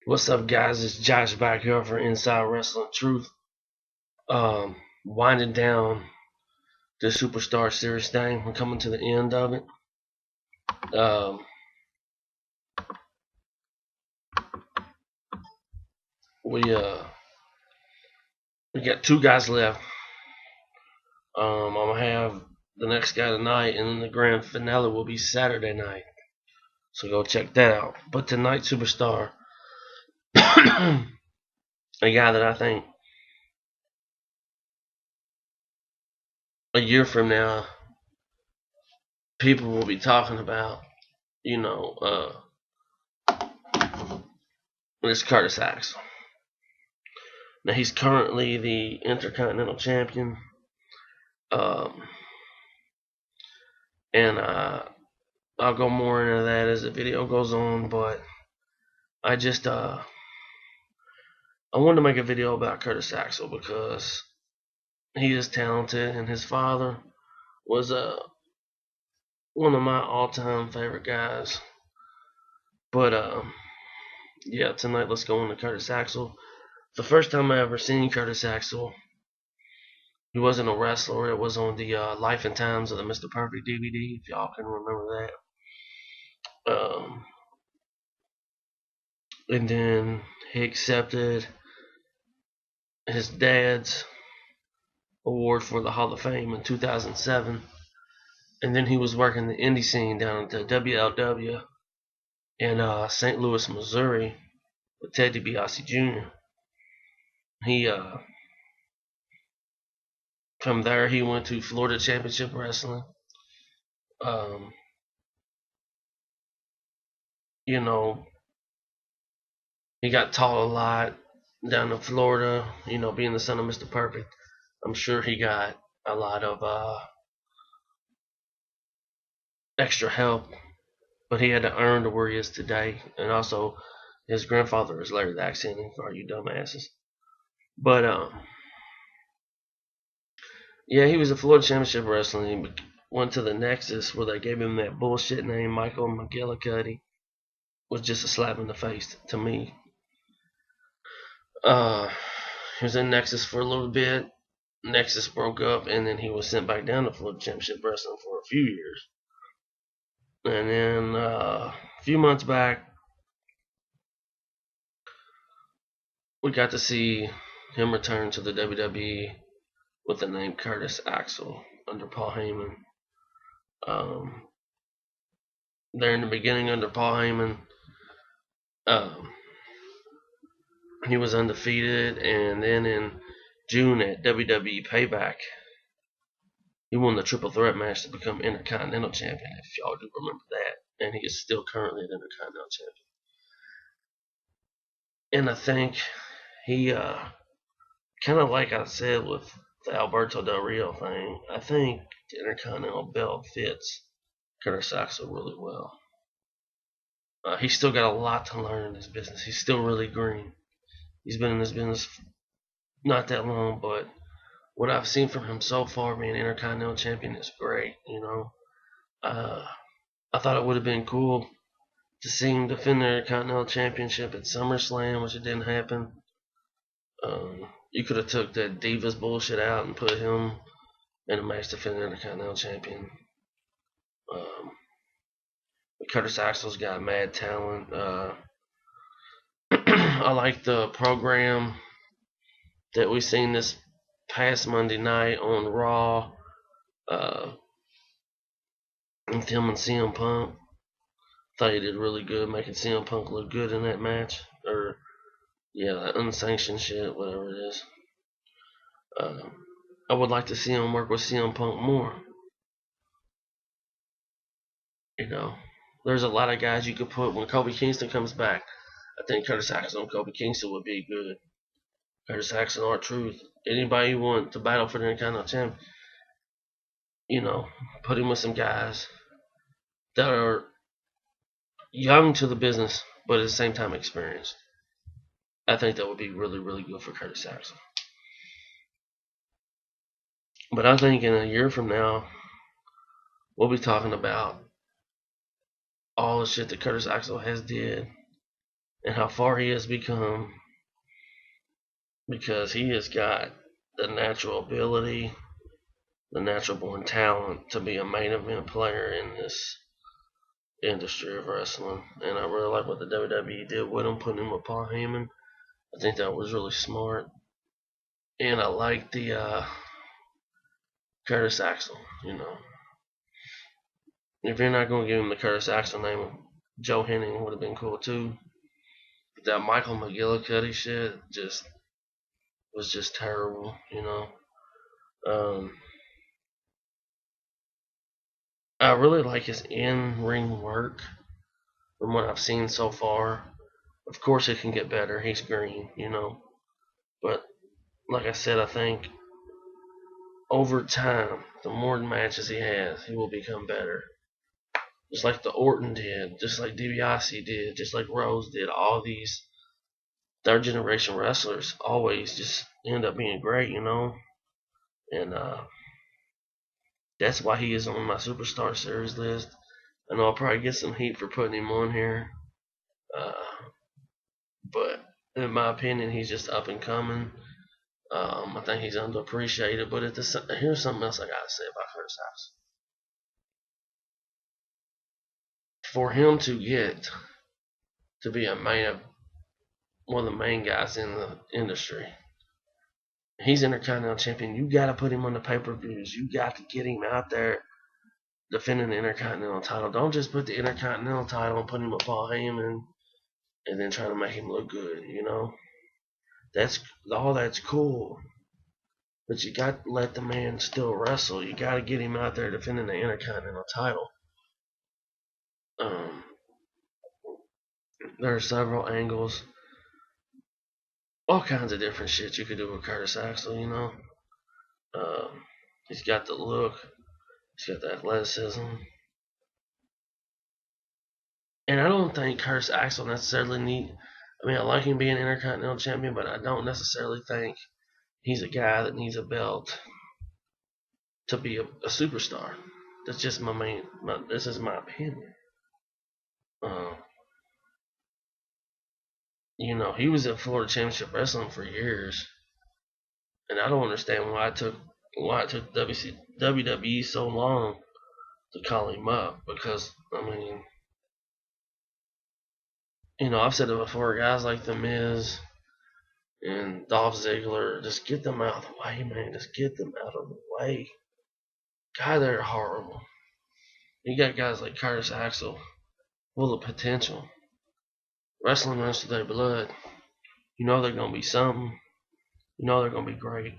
What's up, guys? It's Josh back here for Inside Wrestling Truth. Winding down the Superstar Series thing. We're coming to the end of it. Um, we uh, we got two guys left. I'm gonna have the next guy tonight, and then the grand finale will be Saturday night. So go check that out. But tonight, Superstar, a guy that I think a year from now people will be talking about. You know, it's Curtis Axel. Now he's currently the Intercontinental Champion, um, and I'll go more into that as the video goes on. But I just I wanted to make a video about Curtis Axel because he is talented, and his father was one of my all-time favorite guys. But yeah, tonight let's go on to Curtis Axel. The first time I ever seen Curtis Axel, he wasn't a wrestler. It was on the Life and Times of the Mr. Perfect DVD, if y'all can remember that. And then he accepted his dad's award for the Hall of Fame in 2007. And then he was working the indie scene down at the WLW in St. Louis, Missouri with Ted DiBiase Jr. He from there he went to Florida Championship Wrestling. Um, you know, he got taught a lot down in Florida. You know, being the son of Mr. Perfect, I'm sure he got a lot of extra help, but he had to earn to where he is today. And also, his grandfather is Larry the Axe Henning, for you dumbasses. But yeah, he was a Florida Championship Wrestling. He went to the Nexus where they gave him that bullshit name, Michael McGillicuddy. Was just a slap in the face to me. Uh, he was in Nexus for a little bit. Nexus broke up, and then he was sent back down to Florida Championship Wrestling for a few years. And then a few months back, we got to see him return to the WWE with the name Curtis Axel under Paul Heyman. Um, there in the beginning under Paul Heyman, um, he was undefeated, and then in June at WWE Payback, he won the triple threat match to become Intercontinental Champion, if y'all do remember that. And he is still currently the Intercontinental Champion. And I think he, kind of like I said with the Alberto Del Rio thing, I think the Intercontinental belt fits Curtis Axel really well. He's still got a lot to learn in this business. He's still really green. He's been in this business not that long, but what I've seen from him so far being Intercontinental Champion is great, you know. I thought it would have been cool to see him defend the Intercontinental Championship at SummerSlam, which it didn't happen. You could have took that Divas bullshit out and put him in a match defending the Intercontinental Champion. Curtis Axel's got mad talent. I like the program that we seen this past Monday night on Raw. With him and CM Punk. Thought he did really good, making CM Punk look good in that match. Or, yeah, that unsanctioned shit, whatever it is. I would like to see him work with CM Punk more. You know, there's a lot of guys you could put when Kofi Kingston comes back. I think Curtis Axel and Kofi Kingston would be good. Curtis Axel, R-Truth. Anybody you want to battle for the Intercontinental Champion, you know, put him with some guys that are young to the business, but at the same time experienced. I think that would be really, really good for Curtis Axel. But I think in a year from now, we'll be talking about all the shit that Curtis Axel has did and how far he has become, because he has got the natural ability, the natural born talent to be a main event player in this industry of wrestling. And I really like what the WWE did with him, putting him with Paul Heyman. I think that was really smart. And I like the Curtis Axel. If you're not going to give him the Curtis Axel name, Joe Henning would have been cool too. But that Michael McGillicuddy shit was just terrible. I really like his in-ring work from what I've seen so far. Of course, it can get better. He's green. But like I said, I think over time, the more matches he has, he will become better. Just like the Orton did, just like DiBiase did, just like Rose did. All these third generation wrestlers always just end up being great, And that's why he is on my Superstar Series list. I know I'll probably get some heat for putting him on here. Uh, but in my opinion, he's just up and coming. I think he's underappreciated. But here's something else I got to say about Curtis Axel. For him to get to be one of the main guys in the industry, he's Intercontinental Champion. You got to put him on the pay-per-views. You got to get him out there defending the Intercontinental title. Don't just put the Intercontinental title and put him with Paul Heyman and then try to make him look good. That's cool. But you got to let the man still wrestle. You got to get him out there defending the Intercontinental title. There are several angles, all kinds of different shit you could do with Curtis Axel. He's got the look, he's got the athleticism, and I don't think Curtis Axel necessarily I like him being Intercontinental Champion, but I don't necessarily think he's a guy that needs a belt to be a superstar. That's just this is my opinion. He was at Florida Championship Wrestling for years, and I don't understand why it took WWE so long to call him up. Because I've said it before, guys like The Miz and Dolph Ziggler, just get them out of the way, man. Just get them out of the way. God, they're horrible. You got guys like Curtis Axel, full of potential. Wrestling runs through their blood. They're going to be something. They're going to be great.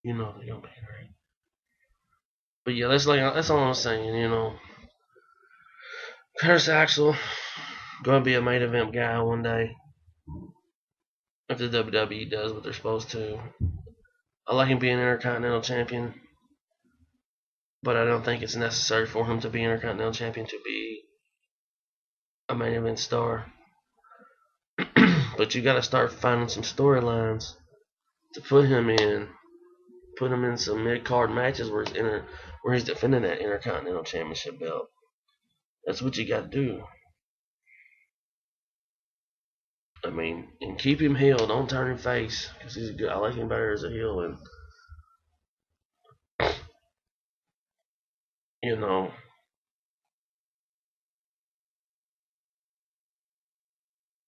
They're going to be great. But yeah, that's all I'm saying. Curtis Axel going to be a main event guy one day. If the WWE does what they're supposed to. I like him being Intercontinental Champion, but I don't think it's necessary for him to be Intercontinental Champion to be a main event star. But you got to start finding some storylines to put him in. Put him in some mid-card matches where he's defending that Intercontinental Championship belt. That's what you got to do. And keep him heel. Don't turn him face, because he's good. I like him better as a heel. And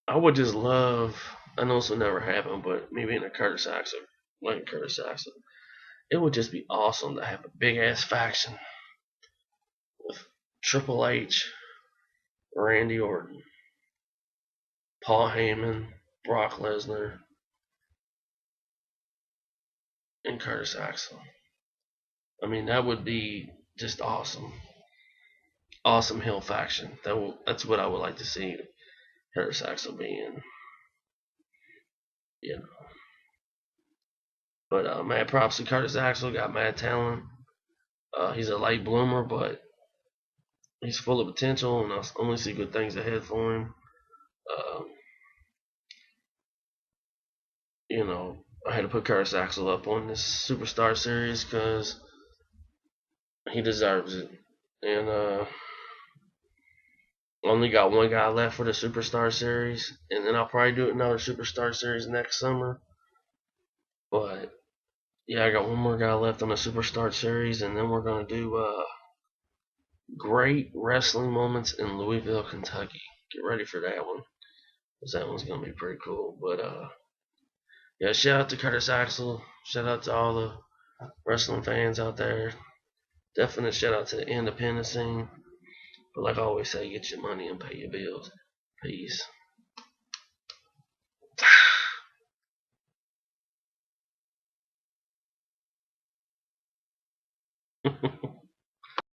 I would just love. I know this will never happen, but me being a Curtis Axel, like Curtis Axel, it would just be awesome to have a big ass faction with Triple H, Randy Orton, Paul Heyman, Brock Lesnar, and Curtis Axel. That would be just awesome. Awesome heel faction. That's what I would like to see Curtis Axel being. But mad props to Curtis Axel. Got mad talent. He's a late bloomer, but he's full of potential, and I only see good things ahead for him. I had to put Curtis Axel up on this Superstar Series because he deserves it. And Only got one guy left for the Superstar Series, and then I'll probably do another Superstar Series next summer. But yeah, I got one more guy left on the Superstar Series, and then we're gonna do great wrestling moments in Louisville, Kentucky. Get ready for that one, cause that one's gonna be pretty cool. But yeah, shout out to Curtis Axel. Shout out to all the wrestling fans out there. Definite shout out to the independent scene. But like I always say, get your money and pay your bills. Peace.